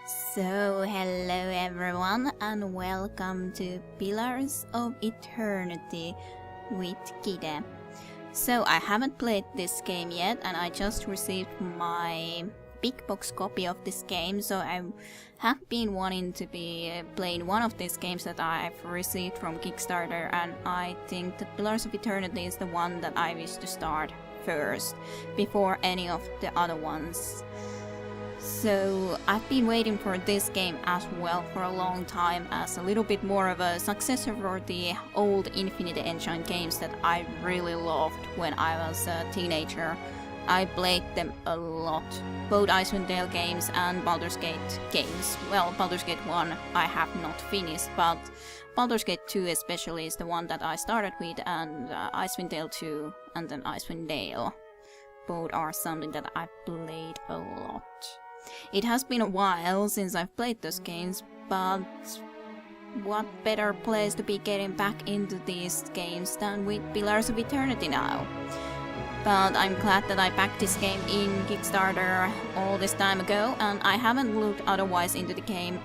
So, hello everyone and welcome to Pillars of Eternity with Kide. So, I haven't played this game yet and I just received my big box copy of this game, so I have been wanting to be playing one of these games that I've received from Kickstarter, and I think that Pillars of Eternity is the one that I wish to start first, before any of the other ones. So I've been waiting for this game as well for a long time, as a little bit more of a successor for the old Infinity Engine games that I really loved when I was a teenager. I played them a lot, both Icewind Dale games and Baldur's Gate games. Well, Baldur's Gate 1 I have not finished, but Baldur's Gate 2 especially is the one that I started with, and Icewind Dale 2 and then Icewind Dale. Both are something that I've played a lot. It has been a while since I've played those games, but what better place to be getting back into these games than with Pillars of Eternity now. But I'm glad that I backed this game in Kickstarter all this time ago, and I haven't looked otherwise into the game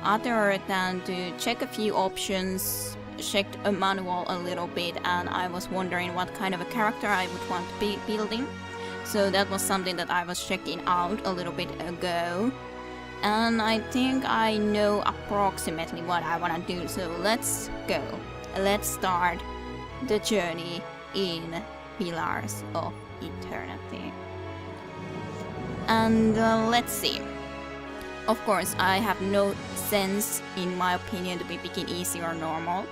other than to check a few options, checked a manual a little bit, and I was wondering what kind of a character I would want to be building. So that was something that I was checking out a little bit ago, and I think I know approximately what I want to do, so let's go. Let's start the journey in Pillars of Eternity. And let's see. Of course, I have no sense, in my opinion, to be picking easy or normal.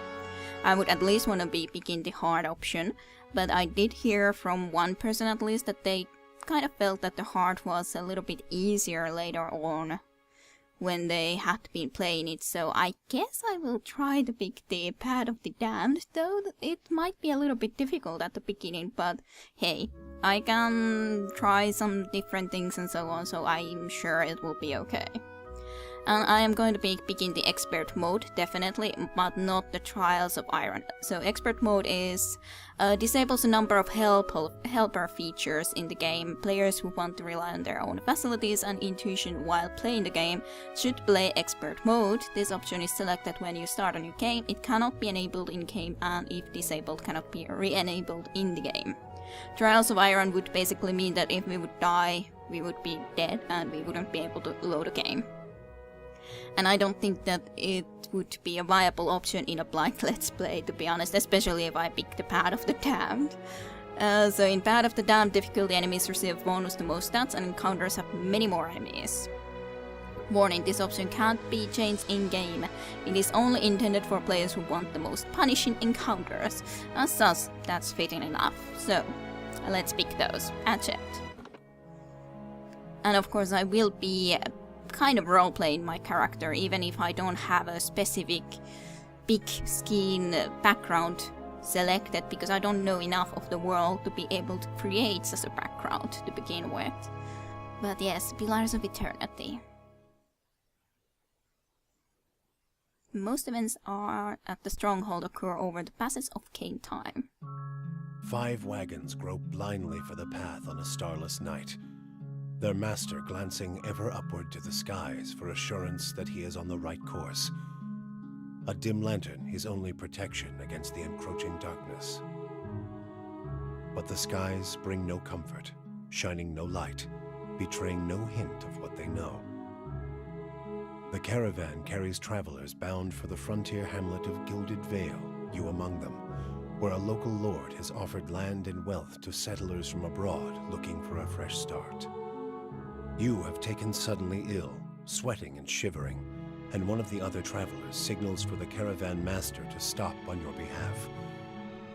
I would at least want to be picking the hard option, but I did hear from one person at least that they kind of felt that the hard was a little bit easier later on when they had been playing it, so I guess I will try to pick the Path of the Damned, though it might be a little bit difficult at the beginning, but hey, I can try some different things and so on, so I'm sure it will be okay. And I am going to be picking the Expert mode, definitely, but not the Trials of Iron. So Expert mode is disables a number of helper features in the game. Players who want to rely on their own facilities and intuition while playing the game should play Expert mode. This option is selected when you start a new game. It cannot be enabled in-game, and if disabled, cannot be re-enabled in the game. Trials of Iron would basically mean that if we would die, we would be dead and we wouldn't be able to load a game. And I don't think that it would be a viable option in a blind let's play, to be honest, especially if I pick the Path of the Damned. So in Path of the Damned, difficulty enemies receive bonus to most stats and encounters have many more enemies. Warning, this option can't be changed in-game. It is only intended for players who want the most punishing encounters. As such, that's fitting enough. So, let's pick those. Accept. And of course I will be kind of role-playing my character, even if I don't have a specific big skin background selected, because I don't know enough of the world to be able to create such a background to begin with. But yes, Pillars of Eternity. Most events are at the stronghold occur over the passage of cane time. 5 wagons grope blindly for the path on a starless night, their master glancing ever upward to the skies for assurance that he is on the right course. A dim lantern his only protection against the encroaching darkness. But the skies bring no comfort, shining no light, betraying no hint of what they know. The caravan carries travelers bound for the frontier hamlet of Gilded Vale, you among them, where a local lord has offered land and wealth to settlers from abroad looking for a fresh start. You have taken suddenly ill, sweating and shivering, and one of the other travelers signals for the caravan master to stop on your behalf.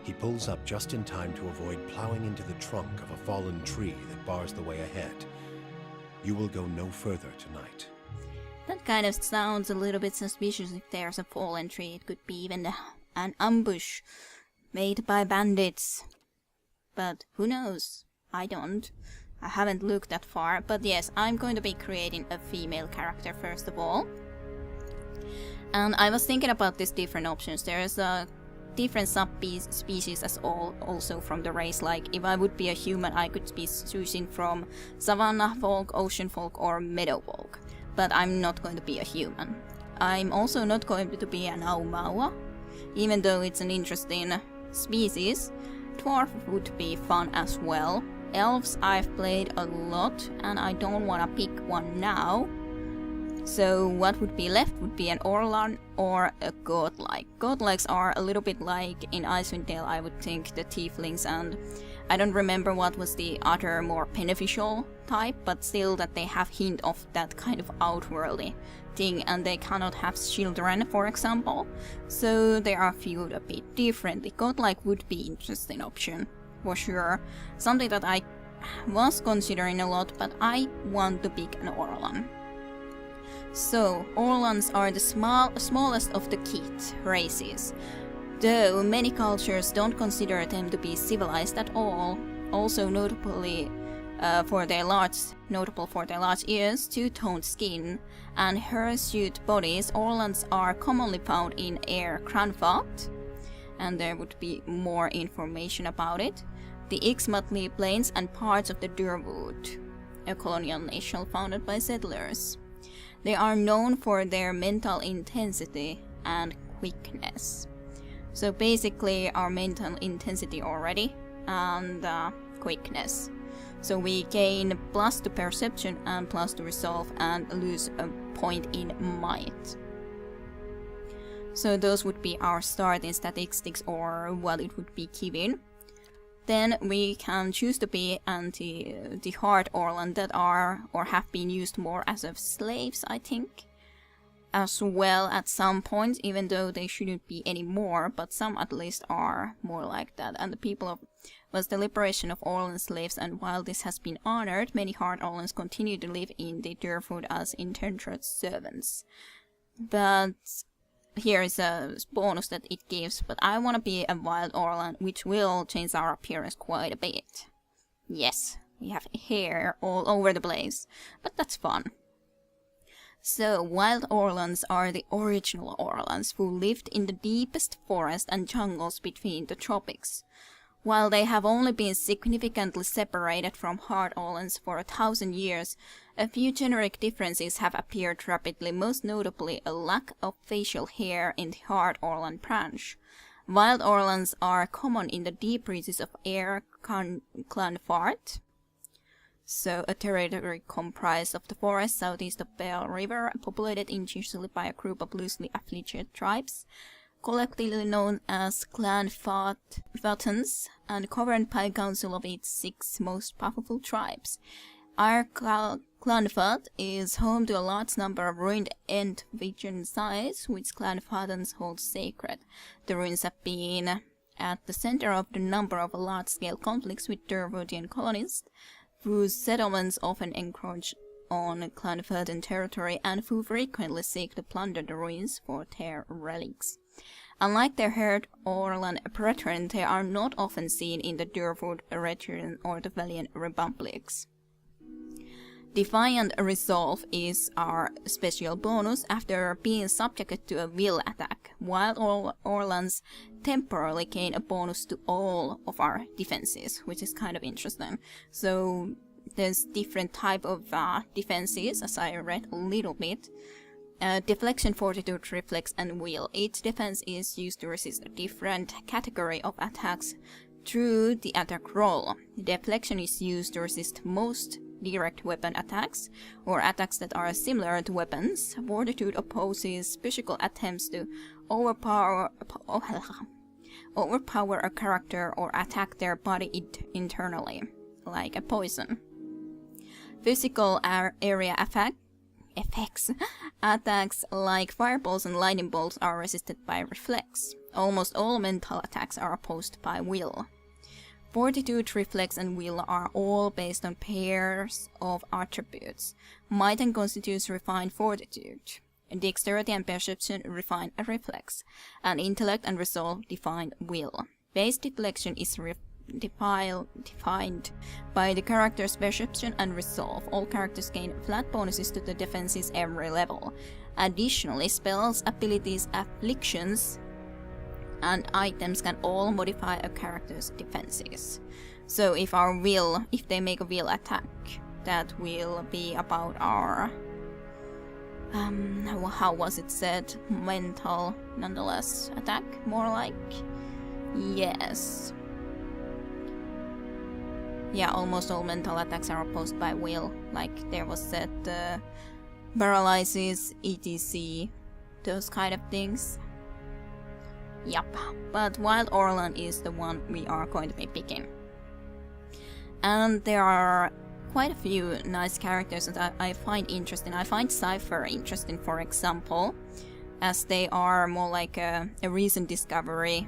He pulls up just in time to avoid plowing into the trunk of a fallen tree that bars the way ahead. You will go no further tonight. That kind of sounds a little bit suspicious. If there's a fallen tree, it could be even an ambush made by bandits. But who knows? I don't. I haven't looked that far, but yes, I'm going to be creating a female character first of all. And I was thinking about these different options. There's a different subspecies as also from the race. Like if I would be a human, I could be choosing from savanna folk, ocean folk, or meadow folk. but I'm not going to be a human. I'm also not going to be an Aumaua, even though it's an interesting species. Dwarf would be fun as well. Elves I've played a lot, and I don't want to pick one now. So what would be left would be an Orlan or a Godlike. Godlikes are a little bit like in Icewind Dale, I would think, the Tieflings, and I don't remember what was the other more beneficial type, but still that they have hint of that kind of outworldly thing, and they cannot have children, for example, so they are viewed a bit differently. Godlike would be interesting option, for sure. Something that I was considering a lot, but I want to pick an Orlan. So, Orlans are the smallest of the kit races, though many cultures don't consider them to be civilized at all. Also notable for their large ears, two-toned skin, and hirsute bodies, Orlans are commonly found in Air Cranfat, and there would be more information about it. The Ixmatli Plains and parts of the Durwood, a colonial nation founded by settlers. They are known for their mental intensity and quickness. So basically our mental intensity already and quickness. So we gain plus to perception and plus to resolve and lose a point in might. So those would be our starting statistics, or what it would be given. Then we can choose to be the hard Orlan that are or have been used more as of slaves, I think, as well at some point, even though they shouldn't be anymore, but some at least are more like that. And the people of was the liberation of Orlan slaves, and while this has been honored, many hard Orlans continue to live in the Durwood as indentured servants. But here is a bonus that it gives, but I want to be a wild Orlan, which will change our appearance quite a bit. Yes, we have hair all over the place, but that's fun. So, wild Orlans are the original Orlans who lived in the deepest forest and jungles between the tropics. While they have only been significantly separated from hard Orlans for 1,000 years, a few generic differences have appeared rapidly, most notably a lack of facial hair in the hard Orlan branch. Wild Orlans are common in the deep reaches of Air Clanfart, so a territory comprised of the forest southeast of Bell River, populated usually by a group of loosely affiliated tribes, collectively known as Clanfatans, and governed by a council of its 6 most powerful tribes. Our Clanfat is home to a large number of ruined Entvision sites, which Clanfatans hold sacred. The ruins have been at the center of the number of large-scale conflicts with Durwoodian colonists, whose settlements often encroach on Clanfatan territory and who frequently seek to plunder the ruins for their relics. Unlike their herd Orlan brethren, they are not often seen in the Durwood region or the Valiant Republics. Defiant Resolve is our special bonus after being subjected to a will attack. Wild Orlans temporarily gain a bonus to all of our defenses, which is kind of interesting. So there's different type of defenses, as I read a little bit. Deflection, Fortitude, Reflex, and Will. Each defense is used to resist a different category of attacks through the attack roll. Deflection is used to resist most direct weapon attacks, or attacks that are similar to weapons. Fortitude opposes physical attempts to overpower a character or attack their body internally, like a poison. Physical area effects attacks like fireballs and lightning bolts are resisted by Reflex. Almost all mental attacks are opposed by Will. Fortitude, Reflex, and Will are all based on pairs of attributes. Might and Constitution refine Fortitude. Dexterity and Perception refine a Reflex. And Intellect and Resolve define Will. Base deflection is defined by the character's Perception and Resolve. All characters gain flat bonuses to the defenses every level. Additionally, spells, abilities, afflictions, and items can all modify a character's defenses. So if they make a will attack, that will be about our how was it said? Mental, nonetheless. Attack, more like? Yes. Yeah, almost all mental attacks are opposed by will. Like there was said, paralysis, etc. Those kind of things. Yup. But Wild Orlan is the one we are going to be picking. And there are quite a few nice characters that I find interesting. I find Cypher interesting, for example, as they are more like a recent discovery,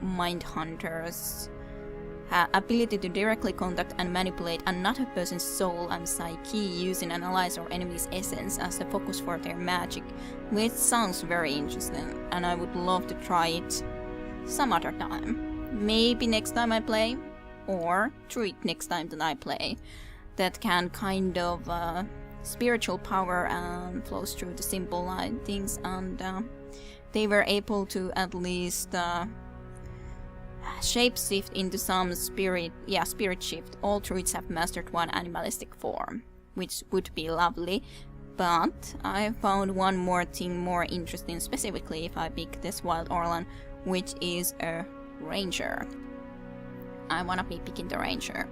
mind hunters, ability to directly contact and manipulate another person's soul and psyche using analyze or enemy's essence as the focus for their magic, which sounds very interesting, and I would love to try it some other time. Maybe next time I play, or treat next time that I play. That can kind of spiritual power and flows through the simple line things, and they were able to at least shapeshift into some spirit shift. All druids have mastered one animalistic form, which would be lovely, but I found one more thing more interesting, specifically if I pick this Wild Orlan, which is a ranger. I wanna be picking the ranger.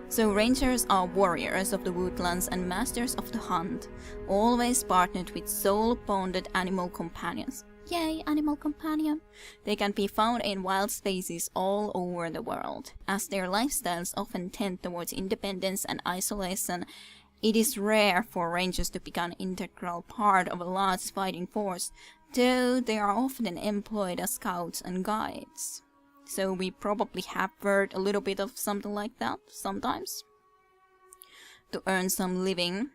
So rangers are warriors of the woodlands and masters of the hunt, always partnered with soul-bonded animal companions. Yay, animal companion! They can be found in wild spaces all over the world. As their lifestyles often tend towards independence and isolation, it is rare for rangers to become an integral part of a large fighting force, though they are often employed as scouts and guides. So we probably have heard a little bit of something like that sometimes. To earn some living.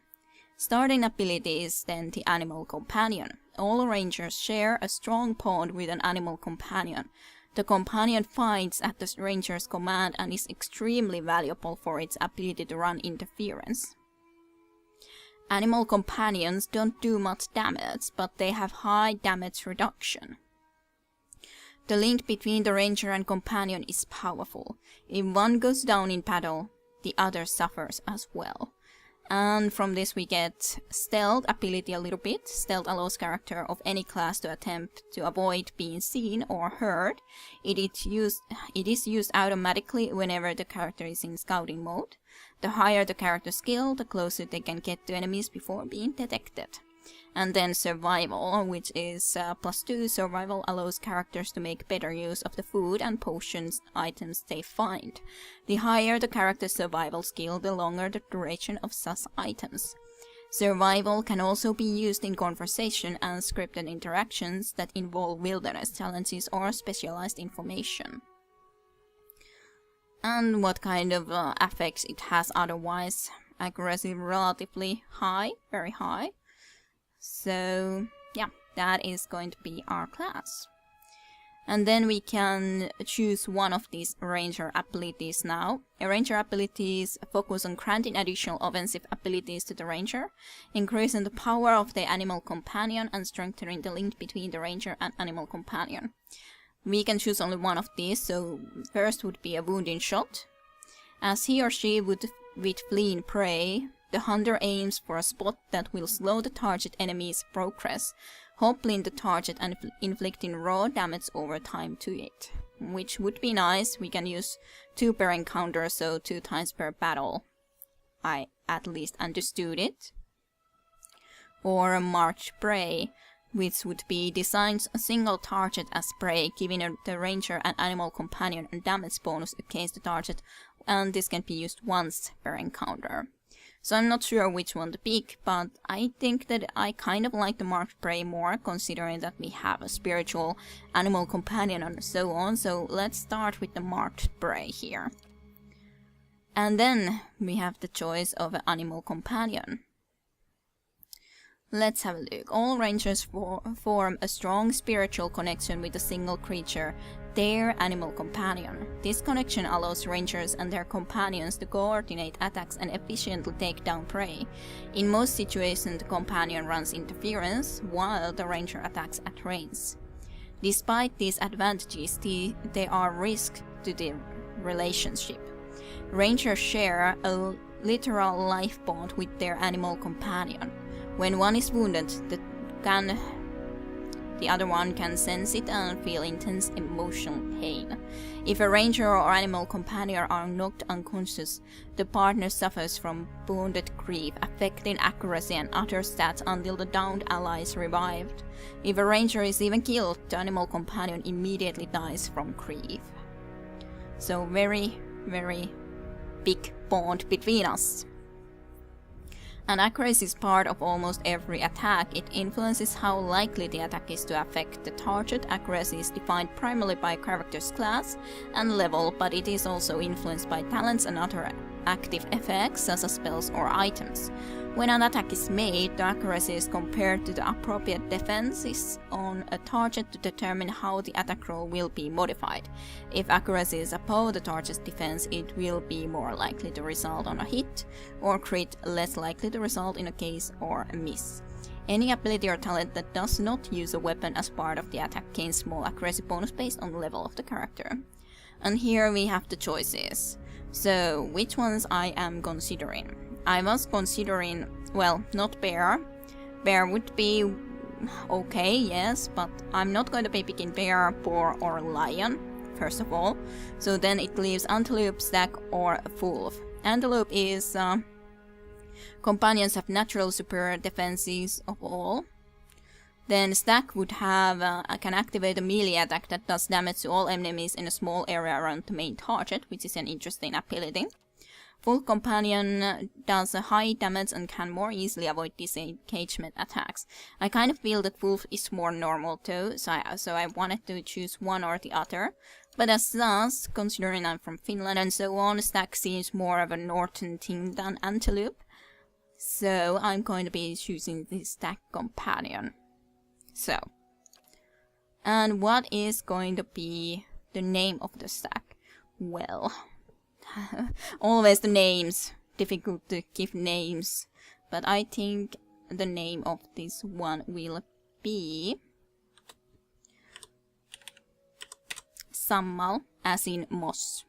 Starting ability is then the animal companion. All rangers share a strong bond with an animal companion. The companion fights at the ranger's command and is extremely valuable for its ability to run interference. Animal companions don't do much damage, but they have high damage reduction. The link between the ranger and companion is powerful. If one goes down in battle, the other suffers as well. And from this we get stealth ability a little bit. Stealth allows character of any class to attempt to avoid being seen or heard. It is used automatically whenever the character is in scouting mode. The higher the character's skill, the closer they can get to enemies before being detected. And then survival, which is +2. Survival allows characters to make better use of the food and potions items they find. The higher the character's survival skill, the longer the duration of such items. Survival can also be used in conversation and scripted interactions that involve wilderness challenges or specialized information. And what kind of effects it has otherwise? Accuracy relatively high, very high. So yeah, that is going to be our class. And then we can choose one of these ranger abilities now. Ranger abilities focus on granting additional offensive abilities to the ranger, increasing the power of the animal companion and strengthening the link between the ranger and animal companion. We can choose only one of these, so first would be a wounding shot. As he or she would with fleeing prey, the hunter aims for a spot that will slow the target enemy's progress, hoppling the target and inflicting raw damage over time to it. Which would be nice. We can use 2 per encounter, so 2 times per battle. I at least understood it. Or a marked prey, which would be designs a single target as prey, giving the ranger and animal companion a damage bonus against the target, and this can be used once per encounter. So I'm not sure which one to pick, but I think that I kind of like the marked prey more, considering that we have a spiritual animal companion and so on. So let's start with the marked prey here. And then we have the choice of an animal companion. Let's have a look. All rangers form a strong spiritual connection with a single creature, their animal companion. This connection allows rangers and their companions to coordinate attacks and efficiently take down prey. In most situations, the companion runs interference, while the ranger attacks at range. Despite these advantages, there are risks to the relationship. Rangers share a literal life bond with their animal companion. When one is wounded, the other one can sense it and feel intense emotional pain. If a ranger or animal companion are knocked unconscious, the partner suffers from wounded grief, affecting accuracy and other stats until the downed ally is revived. If a ranger is even killed, the animal companion immediately dies from grief. So very, very big bond between us. And accuracy is part of almost every attack. It influences how likely the attack is to affect the target. Accuracy is defined primarily by character's class and level, but it is also influenced by talents and other active effects, such as spells or items. When an attack is made, the accuracy is compared to the appropriate defenses on a target to determine how the attack roll will be modified. If accuracy is above the target's defense, it will be more likely to result on a hit, or crit, less likely to result in a case or a miss. Any ability or talent that does not use a weapon as part of the attack gains small accuracy bonus based on the level of the character. And here we have the choices. So, which ones I am considering? I was considering, well, not bear. Bear would be okay, yes, but I'm not going to be picking bear, boar, or lion, first of all. So then it leaves antelope, stag, or wolf. Antelope is companions have natural superior defenses of all. Then stag would have can activate a melee attack that does damage to all enemies in a small area around the main target, which is an interesting ability. Full companion does a high damage and can more easily avoid disengagement attacks. I kind of feel that wolf is more normal too, so I wanted to choose one or the other. But as thus, considering I'm from Finland and so on, stag seems more of a northern thing than antelope. So I'm going to be choosing the stag companion. So, and what is going to be the name of the stag? Well, always the names. Difficult to give names. But I think the name of this one will be Sammal, as in moss.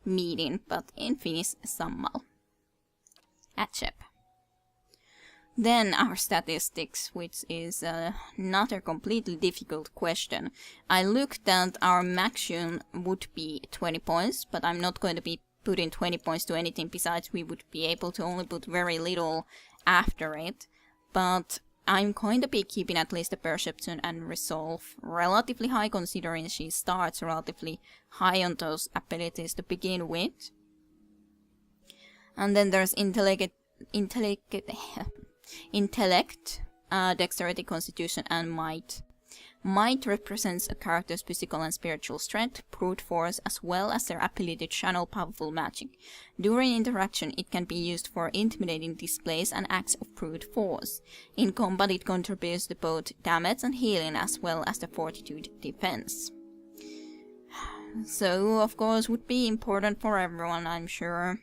Meeting, but in Finnish, Sammal. Achep. Then our statistics, which is not a completely difficult question. I looked that our maximum would be 20 points, but I'm not going to be putting 20 points to anything besides we would be able to only put very little after it. But I'm going to be keeping at least the perception and resolve relatively high, considering she starts relatively high on those abilities to begin with. And then there's intellect, dexterity, constitution, and might. Might represents a character's physical and spiritual strength, brute force, as well as their ability to channel powerful magic. During interaction, it can be used for intimidating displays and acts of brute force. In combat, it contributes to both damage and healing, as well as the fortitude defense. So, of course, would be important for everyone, I'm sure.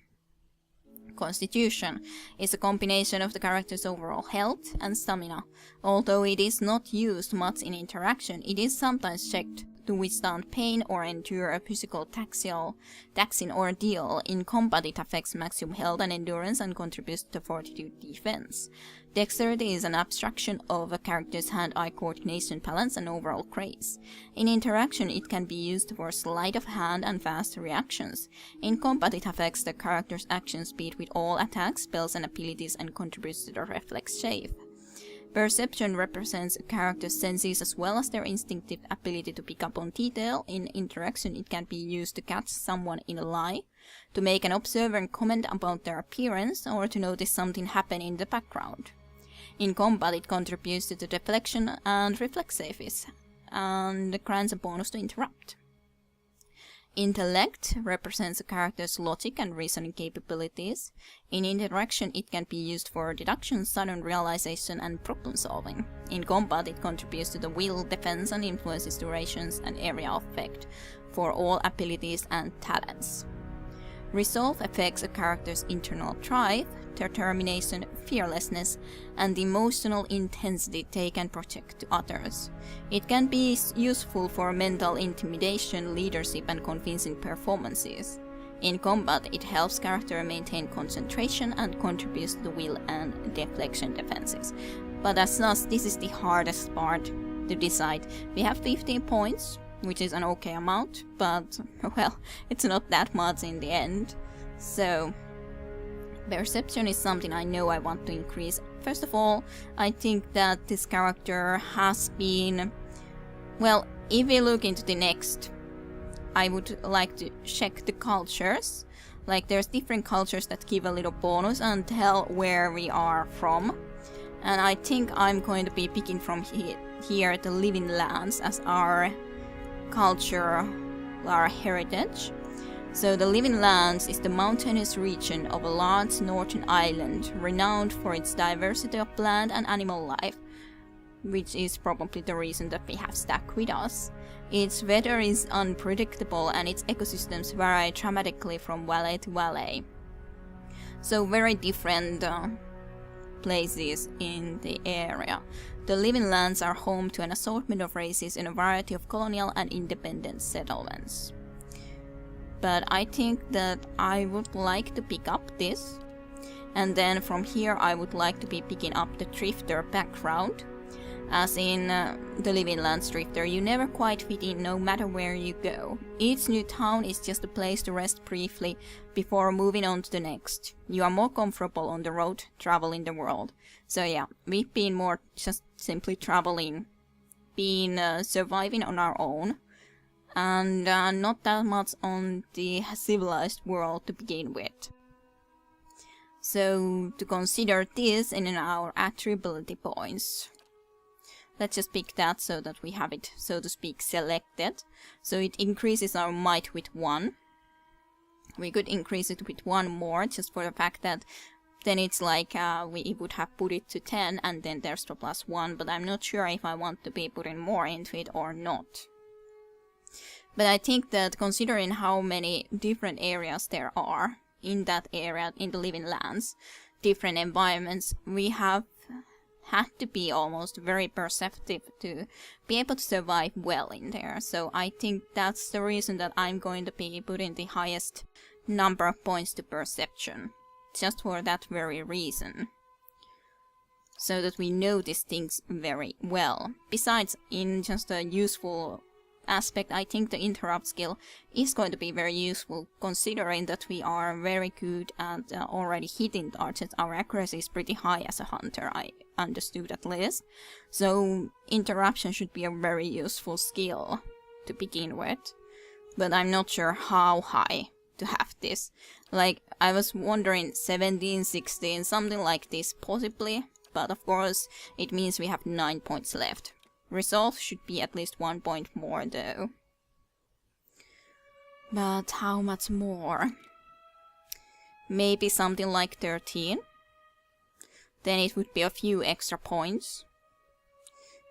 Constitution is a combination of the character's overall health and stamina. Although it is not used much in interaction, it is sometimes checked to withstand pain or endure a physical taxing ordeal. In combat, it affects maximum health and endurance and contributes to fortitude defense. Dexterity is an abstraction of a character's hand-eye coordination, balance, and overall grace. In interaction, it can be used for sleight of hand and fast reactions. In combat, it affects the character's action speed with all attacks, spells, and abilities, and contributes to the reflex save. Perception represents a character's senses as well as their instinctive ability to pick up on detail. In interaction, it can be used to catch someone in a lie, to make an observant comment about their appearance, or to notice something happen in the background. In combat, it contributes to the deflection and reflex saves, and grants a bonus to interrupt. Intellect represents a character's logic and reasoning capabilities. In interaction, it can be used for deduction, sudden realization, and problem solving. In combat, it contributes to the will, defense, and influences durations and area of effect for all abilities and talents. Resolve affects a character's internal drive, determination, fearlessness, and the emotional intensity they can project to others. It can be useful for mental intimidation, leadership, and convincing performances. In combat, it helps character maintain concentration and contributes to the will and deflection defenses. But as such, this is the hardest part to decide. We have 15 points, which is an okay amount, but, well, it's not that much in the end. So, perception is something I know I want to increase. First of all, I think that this character has been... Well, if we look into the next, I would like to check the cultures. Like, there's different cultures that give a little bonus and tell where we are from. And I think I'm going to be picking from here the Living Lands as our culture, our heritage. So the Living Lands is the mountainous region of a large northern island, renowned for its diversity of plant and animal life, which is probably the reason that we have stuck with us. Its weather is unpredictable and its ecosystems vary dramatically from valley to valley. So very different places in the area. The Living Lands are home to an assortment of races in a variety of colonial and independent settlements. But I think that I would like to pick up this, and then from here I would like to be picking up the Drifter background. As in the Living Lands Drifter, you never quite fit in no matter where you go. Each new town is just a place to rest briefly before moving on to the next. You are more comfortable on the road, traveling the world. So yeah, we've been more just simply traveling, surviving on our own, and not that much on the civilized world to begin with. So to consider this in our attributability points. Let's just pick that so that we have it, so to speak, selected. So it increases our might with 1. We could increase it with 1 more, just for the fact that then it's like we would have put it to 10 and then there's the +1, but I'm not sure if I want to be putting more into it or not. But I think that considering how many different areas there are in that area, in the Living Lands, different environments, we have had to be almost very perceptive to be able to survive well in there. So I think that's the reason that I'm going to be putting the highest number of points to perception. Just for that very reason. So that we know these things very well. Besides, in just a useful aspect, I think the interrupt skill is going to be very useful, considering that we are very good at already hitting targets. Our accuracy is pretty high as a hunter, I understood at least. So interruption should be a very useful skill to begin with. But I'm not sure how high to have this. Like, I was wondering 17, 16, something like this possibly. But of course, it means we have 9 points left. Resolve should be at least 1 point more though. But how much more? Maybe something like 13. Then it would be a few extra points.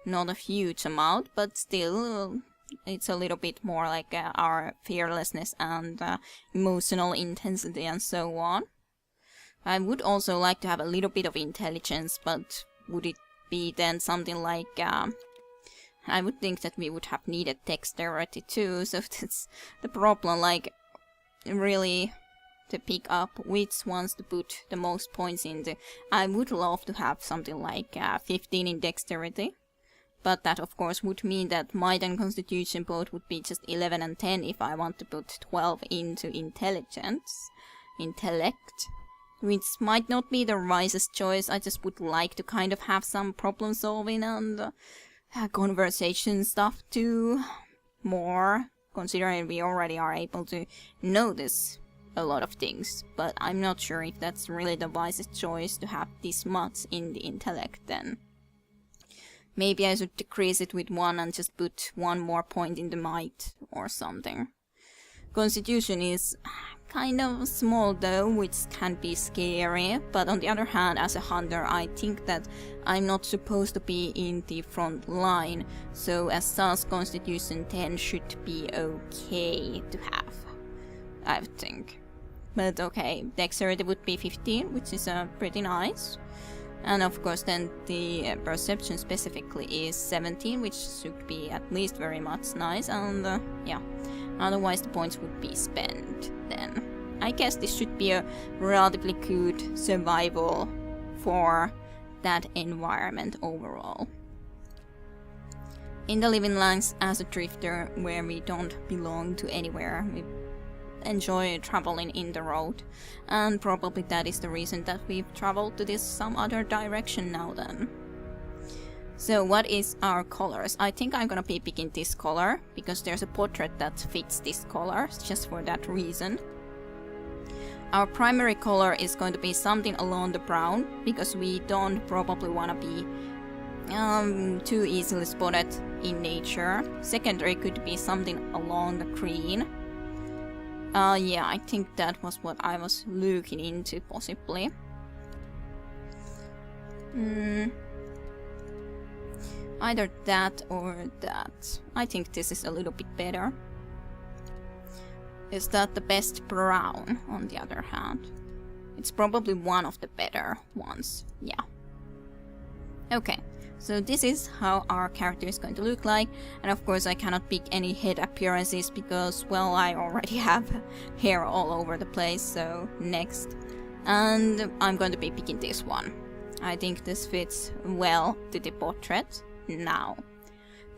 Not a huge amount, but still it's a little bit more like our fearlessness and emotional intensity and so on. I would also like to have a little bit of intelligence, but would it be then something like... I would think that we would have needed dexterity too, so that's the problem, like, really to pick up which ones to put the most points into. I would love to have something like 15 in dexterity, but that of course would mean that might and constitution both would be just 11 and 10 if I want to put 12 into intellect, which might not be the wisest choice. I just would like to kind of have some problem solving and conversation stuff too, more, considering we already are able to notice a lot of things, but I'm not sure if that's really the wisest choice to have this much in the intellect then. Maybe I should decrease it with 1 and just put 1 more point in the might or something. Constitution is kind of small though, which can be scary, but on the other hand, as a hunter, I think that I'm not supposed to be in the front line, so as such, Constitution 10 should be okay to have, I think. But okay, Dexterity would be 15, which is pretty nice. And of course then the Perception specifically is 17, which should be at least very much nice, and yeah. Otherwise the points would be spent then. I guess this should be a relatively good survival for that environment overall. In the Living Lands as a drifter, where we don't belong to anywhere, we enjoy traveling in the road, and probably that is the reason that we've traveled to this some other direction now then. So what is our colors? I think I'm gonna be picking this color, because there's a portrait that fits this color, just for that reason. Our primary color is going to be something along the brown, because we don't probably wanna be too easily spotted in nature. Secondary could be something along the green. Yeah, I think that was what I was looking into, possibly. Either that or that. I think this is a little bit better. Is that the best brown, on the other hand? It's probably one of the better ones, yeah. Okay, so this is how our character is going to look like, and of course I cannot pick any head appearances because, well, I already have hair all over the place, so next. And I'm going to be picking this one. I think this fits well to the portrait. Now,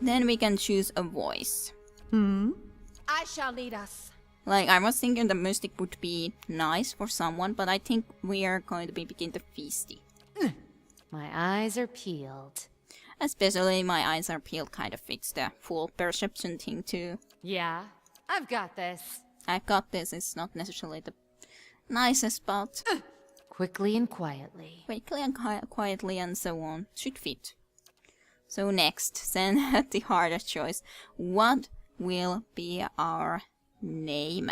then we can choose a voice. I shall lead us. Like, I was thinking the mystic would be nice for someone, but I think we are going to be picking the feisty. My eyes are peeled. Especially my eyes are peeled kind of fits the full perception thing too. Yeah, I've got this. I've got this, it's not necessarily the nicest, but Quickly and quietly. quickly and quietly and so on should fit. So next, then the hardest choice. What will be our name?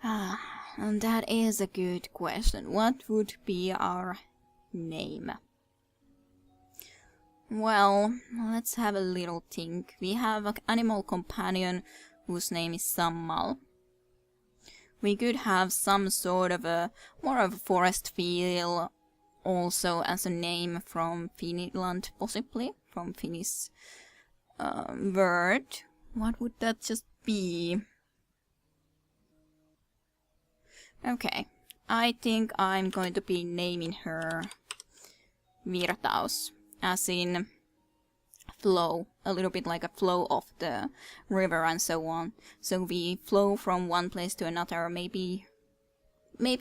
And that is a good question. What would be our name? Well, let's have a little think. We have an animal companion whose name is Sammal. We could have some sort of a more of a forest feel also as a name from Finland, possibly from Finnish word. What would that just be? Okay, I think I'm going to be naming her Virtaus, as in flow, a little bit like a flow of the river and so on. So we flow from one place to another. Maybe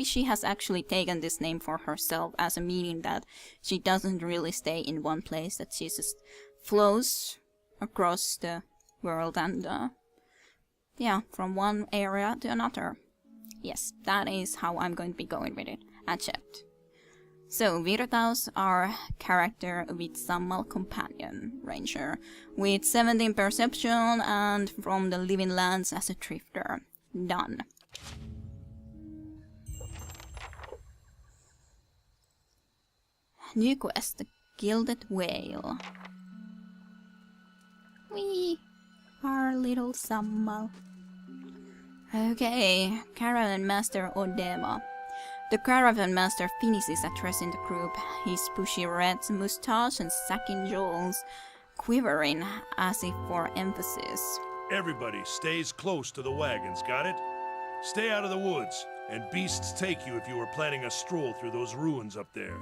she has actually taken this name for herself as a meaning that she doesn't really stay in one place, that she just flows across the world and yeah, from one area to another. Yes, that is how I'm going to be going with it. Accept. So, Virtaus, our character with Sammal companion ranger, with 17 perception and from the Living Lands as a drifter. Done. New quest, the Gilded Whale. We are little Sammal. Okay, Caravan Master Odema. The Caravan Master finishes addressing the group, his bushy red moustache and sagging jaws quivering as if for emphasis. Everybody stays close to the wagons, got it? Stay out of the woods, and beasts take you if you were planning a stroll through those ruins up there.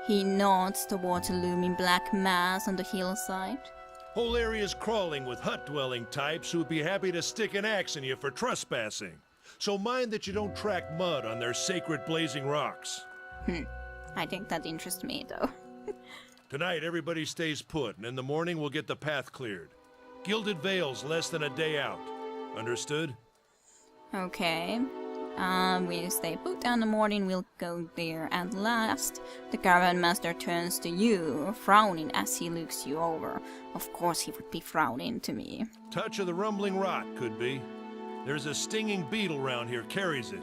He nods towards a looming black mass on the hillside. Whole area's crawling with hut-dwelling types who'd be happy to stick an axe in you for trespassing. So mind that you don't track mud on their sacred blazing rocks. I think that interests me, though. Tonight, everybody stays put, and in the morning we'll get the path cleared. Gilded Vale's less than a day out. Understood? Okay. We stay put, and in the morning we'll go there at last. The Caravan Master turns to you, frowning as he looks you over. Of course he would be frowning to me. Touch of the rumbling rot, could be. There's a stinging beetle round here, carries it.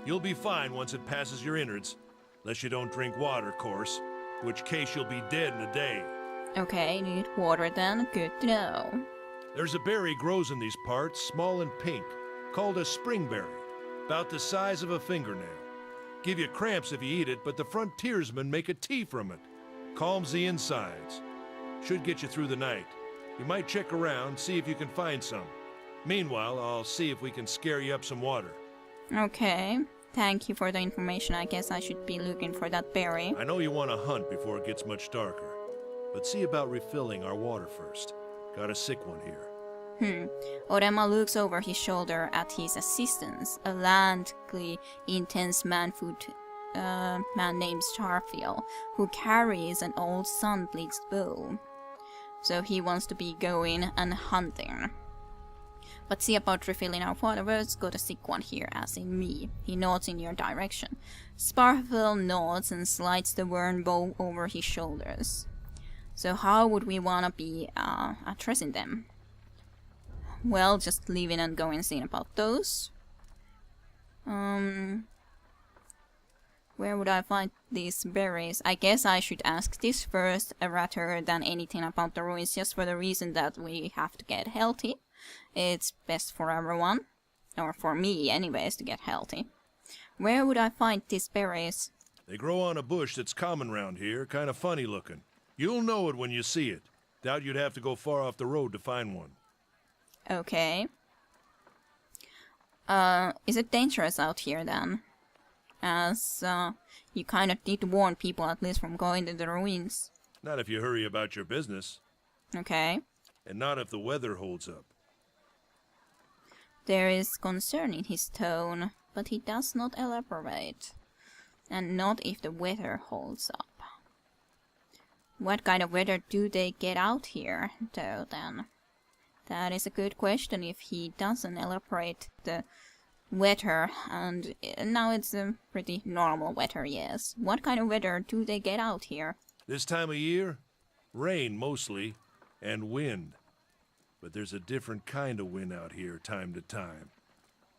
You'll be fine once it passes your innards. Unless you don't drink water, course. In which case you'll be dead in a day. Okay, need water then. Good to know. There's a berry grows in these parts, small and pink, called a springberry. About the size of a fingernail. Give you cramps if you eat it, but the frontiersmen make a tea from it. Calms the insides. Should get you through the night. You might check around, see if you can find some. Meanwhile, I'll see if we can scare you up some water. Okay. Thank you for the information. I guess I should be looking for that berry. I know you want to hunt before it gets much darker, but see about refilling our water first. Got a sick one here. Orema looks over his shoulder at his assistants, a lanky, intense man named Starfield, who carries an old sun-bleached bow. So he wants to be going and hunting. But see about refilling our water first, got a sick one here, as in me. He nods in your direction. Starfield nods and slides the worn bow over his shoulders. So how would we wanna be addressing them? Well, just leaving and going and seeing about those. Where would I find these berries? I guess I should ask this first rather than anything about the ruins, just for the reason that we have to get healthy. It's best for everyone, or for me anyways, to get healthy. Where would I find these berries? They grow on a bush that's common round here, kind of funny looking. You'll know it when you see it. Doubt you'd have to go far off the road to find one. Okay. Is it dangerous out here then? As you kind of need to warn people at least from going to the ruins. Not if you hurry about your business. Okay. And not if the weather holds up. There is concern in his tone, but he does not elaborate. And not if the weather holds up. What kind of weather do they get out here, though, then? That is a good question if he doesn't elaborate the weather, and now it's a pretty normal weather, yes. What kind of weather do they get out here? This time of year? Rain, mostly, and wind. But there's a different kind of wind out here time to time.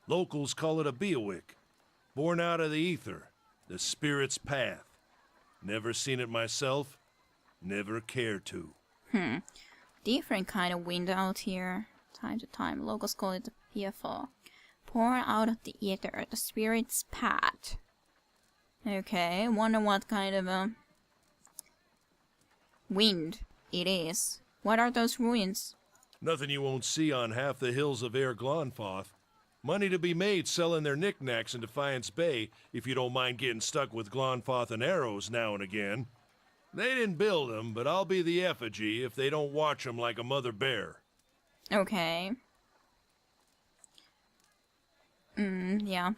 Locals call it a beawick, born out of the ether, the spirit's path. Never seen it myself, never care to. Different kind of wind out here. Time to time, locals call it the PFO. Born out of the ether, the spirit's path. Okay, wonder what kind of a wind it is. What are those ruins? Nothing you won't see on half the hills of Air Glonfoth. Money to be made selling their knickknacks in Defiance Bay, if you don't mind getting stuck with Glonfoth and arrows now and again. They didn't build them, but I'll be the effigy if they don't watch them like a mother bear. Okay. Yeah,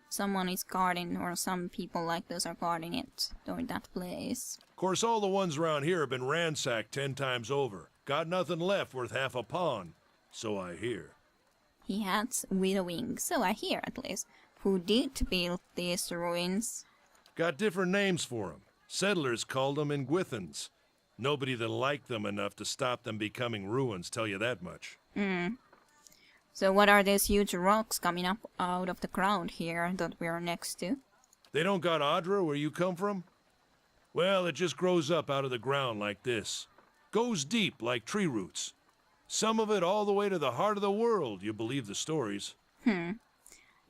someone is guarding, or some people like those are guarding it, during that place. Of course, all the ones around here have been ransacked 10 times over. Got nothing left worth half a pawn, so I hear. He had widowing, so I hear at least. Who did build these ruins? Got different names for them. Settlers called them Ingwithans. Nobody that liked them enough to stop them becoming ruins, tell you that much. So what are these huge rocks coming up out of the ground here that we're next to? They don't got Adra where you come from? Well, it just grows up out of the ground like this. Goes deep like tree roots. Some of it all the way to the heart of the world, you believe the stories.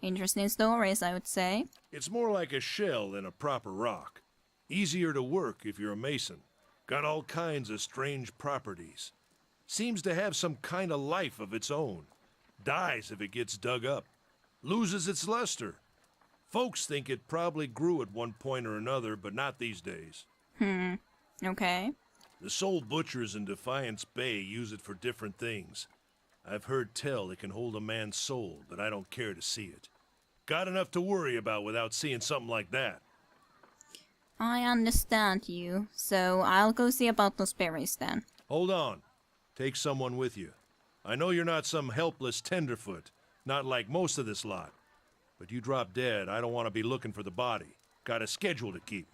Interesting stories, I would say. It's more like a shell than a proper rock. Easier to work if you're a mason. Got all kinds of strange properties. Seems to have some kind of life of its own. Dies if it gets dug up. Loses its luster. Folks think it probably grew at one point or another, but not these days. Okay. The soul butchers in Defiance Bay use it for different things. I've heard tell it can hold a man's soul, but I don't care to see it. Got enough to worry about without seeing something like that. I understand you, so I'll go see about those berries then. Hold on. Take someone with you. I know you're not some helpless tenderfoot, not like most of this lot. But you drop dead, I don't want to be looking for the body. Got a schedule to keep.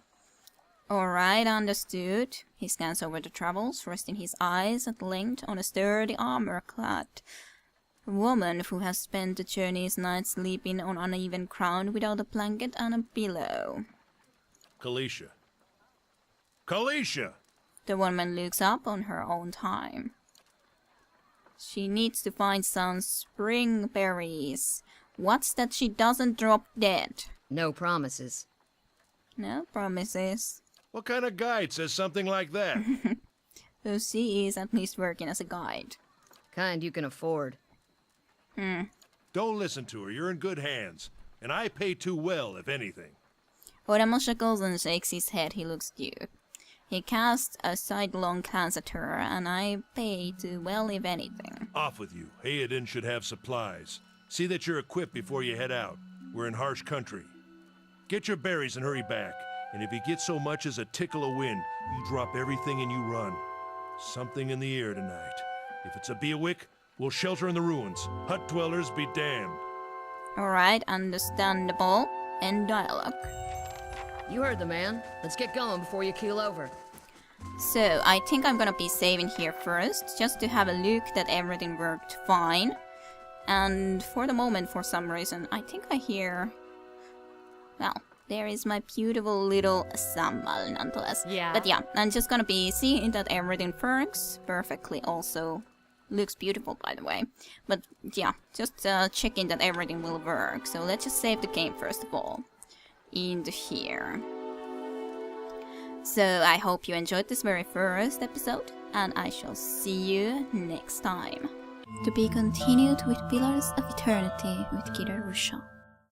Alright, understood. He scans over the travels, resting his eyes at length on a sturdy armor-clad woman who has spent the journey's night sleeping on uneven ground without a blanket and a pillow. Kalisha. Kalisha! The woman looks up on her own time. She needs to find some spring berries. What's that she doesn't drop dead? No promises. No promises. What kind of guide says something like that? So she is at least working as a guide. Kind you can afford. Don't listen to her. You're in good hands. And I pay too well, if anything. Oremo chuckles and shakes his head. He looks cute. He casts a sidelong glance at her, and I pay too well, if anything. Off with you. Hayden should have supplies. See that you're equipped before you head out. We're in harsh country. Get your berries and hurry back. And if you get so much as a tickle of wind, you drop everything and you run. Something in the air tonight. If it's a Beawick, we'll shelter in the ruins. Hut dwellers be damned. Alright, understandable. End dialogue. You heard the man. Let's get going before you keel over. So, I think I'm gonna be saving here first, just to have a look that everything worked fine. And for the moment, for some reason, I think I hear... Well, there is my beautiful little sambal nonetheless. Yeah. But yeah, I'm just gonna be seeing that everything works perfectly also. Looks beautiful, by the way. But yeah, just checking that everything will work. So let's just save the game first of all. Into here. So I hope you enjoyed this very first episode, and I shall see you next time. To be continued with Pillars of Eternity with Kira Rusha.